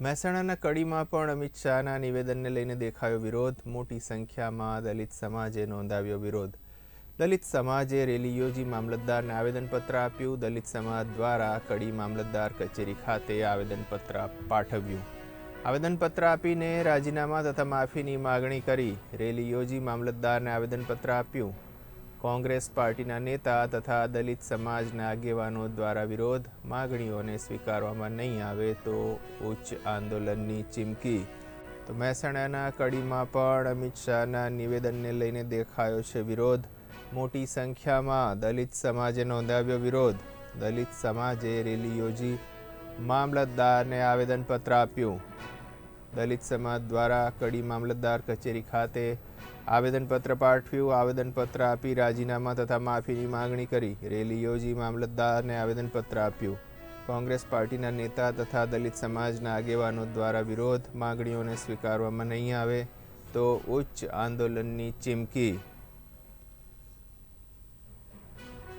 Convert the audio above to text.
મહેસાણાના કડીમાં પણ અમિત શાહના નિવેદનને લઈને દેખાયો વિરોધ. મોટી સંખ્યામાં દલિત સમાજે નોંધાવ્યો વિરોધ. દલિત સમાજે રેલી યોજી મામલતદારને આવેદનપત્ર આપ્યું. દલિત સમાજ દ્વારા કડી મામલતદાર કચેરી ખાતે આવેદનપત્ર પાઠવ્યું. આવેદનપત્ર આપીને રાજીનામા તથા માફીની માગણી કરી. રેલી યોજી મામલતદારને આવેદનપત્ર આપ્યું. કોંગ્રેસ પાર્ટીના નેતા તથા દલિત સમાજના આગેવાનો દ્વારા વિરોધ. માગણીઓને સ્વીકારવામાં નહીં આવે તો ઉચ્ચ આંદોલનની ચીમકી. તો મહેસાણાના કડીમાં પણ અમિત શાહના નિવેદનને લઈને દેખાયો છે વિરોધ. મોટી સંખ્યામાં દલિત સમાજે નોંધાવ્યો વિરોધ. દલિત સમાજે રેલી યોજી મામલતદારને આવેદનપત્ર આપ્યું. દલિત સમાજ દ્વારા કડી મામલતદાર કચેરી ખાતે આવેદનપત્ર પાઠવ્યું. આવેદનપત્ર આપી રાજીનામા તથા માફીની માગણી કરી. રેલી યોજી મામલતદારને આવેદનપત્ર આપ્યું. કોંગ્રેસ પાર્ટીના નેતા તથા દલિત સમાજના આગેવાનો દ્વારા વિરોધ. માગણીઓને સ્વીકારવામાં નહીં આવે તો ઉચ્ચ આંદોલનની ચીમકી.